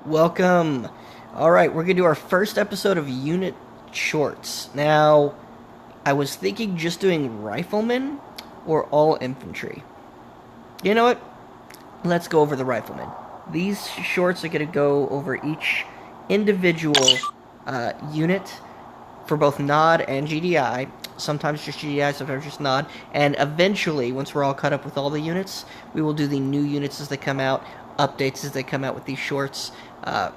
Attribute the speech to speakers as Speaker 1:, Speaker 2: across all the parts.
Speaker 1: Welcome. All right, we're going to do our first episode of Unit Shorts. Now, I was thinking just doing riflemen or all infantry. You know what? Let's go over the riflemen. These shorts are going to go over each individual unit for both NOD and GDI. Sometimes just GDI, sometimes just NOD. And eventually, once we're all caught up with all the units, we will do the new units as they come out, updates as they come out with these shorts.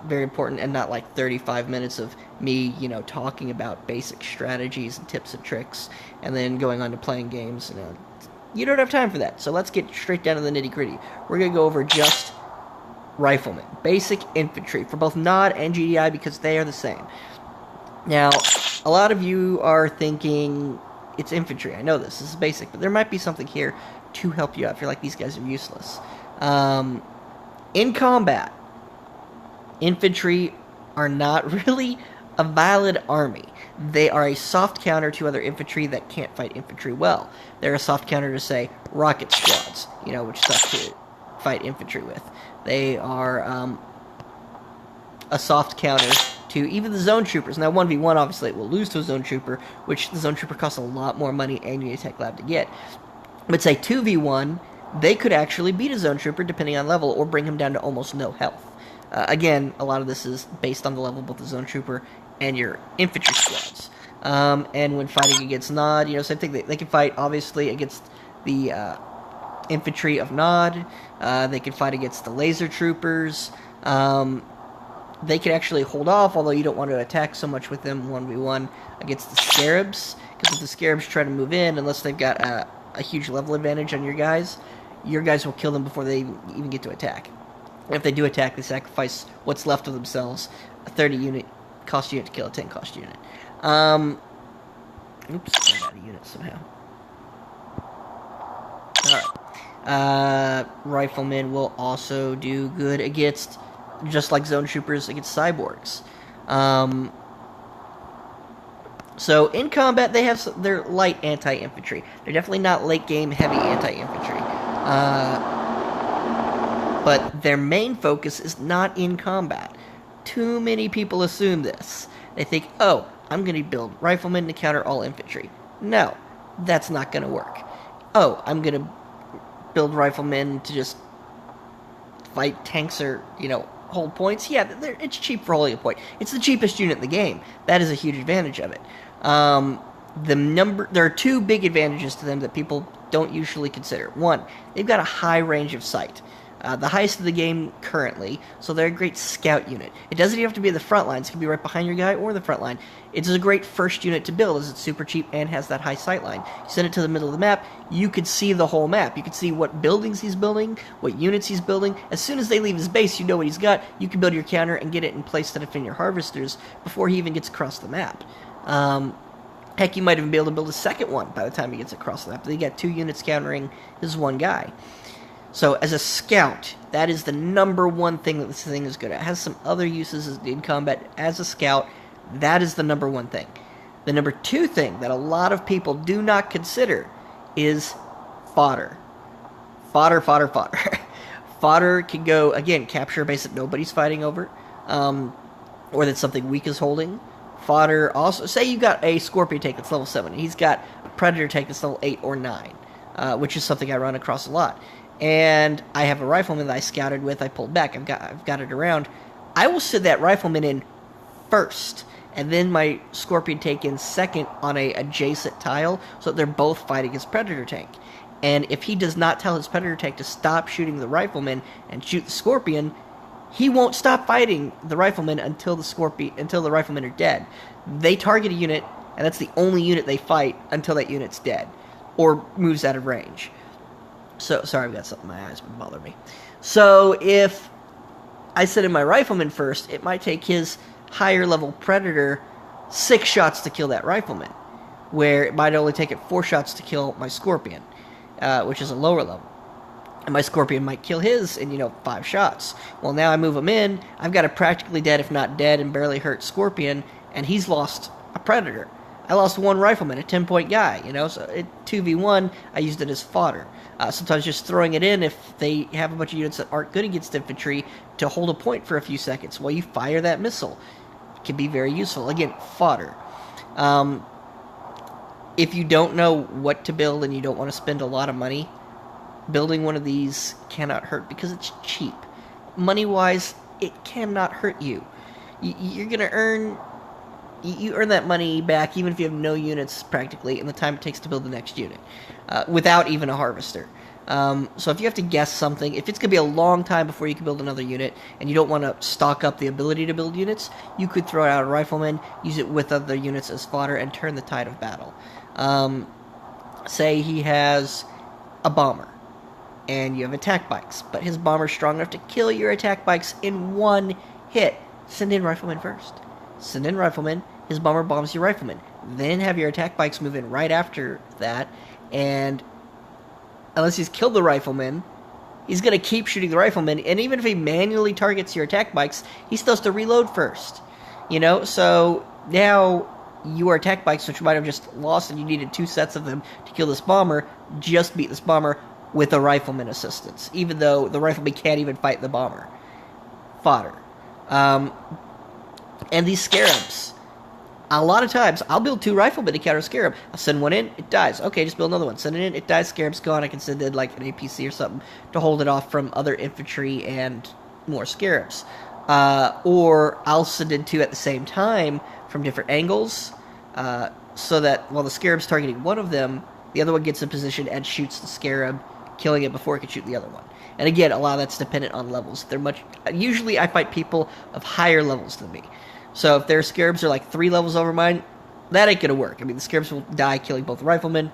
Speaker 1: Very important, and not like 35 minutes of me, talking about basic strategies and tips and tricks, and then going on to playing games. You don't have time for that, so let's get straight down to the nitty-gritty. We're going to go over just riflemen, basic infantry, for both NOD and GDI, because they are the same. Now, a lot of you are thinking, it's infantry, I know this is basic, but there might be something here to help you out if you're like, these guys are useless. In combat, infantry are not really a valid army. They are a soft counter to other infantry that can't fight infantry well. They're a soft counter to, say, rocket squads, which suck to fight infantry with. They are a soft counter to even the zone troopers. Now, 1v1, obviously, it will lose to a zone trooper, which the zone trooper costs a lot more money and Unit Tech Lab to get. But, say, 2v1, they could actually beat a zone trooper, depending on level, or bring him down to almost no health. Again, a lot of this is based on the level of both the zone trooper and your infantry squads. And when fighting against NOD, same thing. They can fight, obviously, against the infantry of NOD. They can fight against the laser troopers. They can actually hold off, although you don't want to attack so much with them 1v1 against the scarabs. Because if the scarabs try to move in, unless they've got a huge level advantage on your guys will kill them before they even get to attack. And if they do attack, they sacrifice what's left of themselves. A 30 unit cost unit to kill a 10 cost unit. Oops, I got a unit somehow. Alright. Riflemen will also do good against, just like zone troopers, against cyborgs. So in combat, they have their light anti-infantry. They're definitely not late game heavy anti-infantry. But their main focus is not in combat. Too many people assume this. They think, oh, I'm going to build riflemen to counter all infantry. No, that's not going to work. Oh, I'm going to build riflemen to just fight tanks or, hold points. Yeah, it's cheap for holding a point. It's the cheapest unit in the game. That is a huge advantage of it. There are two big advantages to them that people don't usually consider. One, they've got a high range of sight. The highest of the game currently, so they're a great scout unit. It doesn't even have to be the front lines. It can be right behind your guy or the front line. It's a great first unit to build as it's super cheap and has that high sight line. You send it to the middle of the map, you could see the whole map. You could see what buildings he's building, what units he's building. As soon as they leave his base, you know what he's got. You can build your counter and get it in place to defend your harvesters before he even gets across the map. Heck, you might even be able to build a second one by the time he gets across the map. They got 2 units countering his one guy. So, as a scout, that is the number one thing that this thing is good at. It has some other uses in combat. As a scout, that is the number one thing. The number two thing that a lot of people do not consider is fodder. Fodder. Fodder can go, again, capture a base that nobody's fighting over, or that something weak is holding. Fodder also, say you got a Scorpion tank that's level 7, and he's got a Predator tank that's level 8 or 9, which is something I run across a lot. And I have a rifleman that I scouted with, I pulled back, I've got it around. I will send that rifleman in first, and then my Scorpion tank in second on a adjacent tile, so that they're both fighting his Predator tank. And if he does not tell his Predator tank to stop shooting the rifleman and shoot the Scorpion, he won't stop fighting the rifleman until the riflemen are dead. They target a unit, and that's the only unit they fight until that unit's dead, or moves out of range. So, sorry, I've got something in my eyes that bother me. So, if I send in my rifleman first, it might take his higher level Predator 6 shots to kill that rifleman, where it might only take it 4 shots to kill my Scorpion, which is a lower level. And my Scorpion might kill his in, 5 shots. Well, now I move him in, I've got a practically dead, if not dead, and barely hurt Scorpion, and he's lost a Predator. I lost one rifleman, a 10-point guy, so it 2v1, I used it as fodder. Sometimes just throwing it in if they have a bunch of units that aren't good against infantry to hold a point for a few seconds while you fire that missile. It can be very useful. Again, fodder. If you don't know what to build and you don't want to spend a lot of money, building one of these cannot hurt because it's cheap. Money-wise, it cannot hurt you. You're going to earn... You earn that money back even if you have no units, practically, in the time it takes to build the next unit, without even a harvester. So if you have to guess something, if it's going to be a long time before you can build another unit, and you don't want to stock up the ability to build units, you could throw out a rifleman, use it with other units as fodder, and turn the tide of battle. Say he has a bomber, and you have attack bikes, but his bomber's strong enough to kill your attack bikes in one hit. Send in riflemen first. Send in riflemen, his bomber bombs your riflemen. Then have your attack bikes move in right after that, and unless he's killed the riflemen, he's going to keep shooting the riflemen, and even if he manually targets your attack bikes, he still has to reload first. So now your attack bikes, which might have just lost and you needed 2 sets of them to kill this bomber, just beat this bomber with a rifleman assistance, even though the rifleman can't even fight the bomber. Fodder. And these scarabs. A lot of times, I'll build 2 riflemen to counter a scarab. I'll send one in, it dies. Okay, just build another one. Send it in, it dies, scarab's gone. I can send in like an APC or something to hold it off from other infantry and more scarabs. Or I'll send in 2 at the same time from different angles, so that while the scarab's targeting one of them, the other one gets in position and shoots the scarab, killing it before it can shoot the other one. And again, a lot of that's dependent on levels. Usually I fight people of higher levels than me. So if their scarabs are like 3 levels over mine, that ain't gonna work. I mean, the scarabs will die killing both riflemen.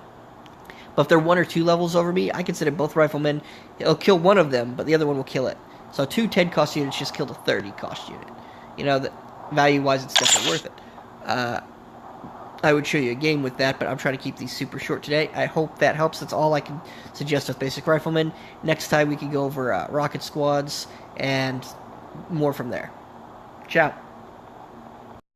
Speaker 1: But if they're 1 or 2 levels over me, I consider both riflemen. It'll kill one of them, but the other one will kill it. So 2 10-cost units just killed a 30-cost unit. That value-wise, it's definitely worth it. I would show you a game with that, but I'm trying to keep these super short today. I hope that helps. That's all I can suggest with basic riflemen. Next time we can go over rocket squads and more from there. Ciao.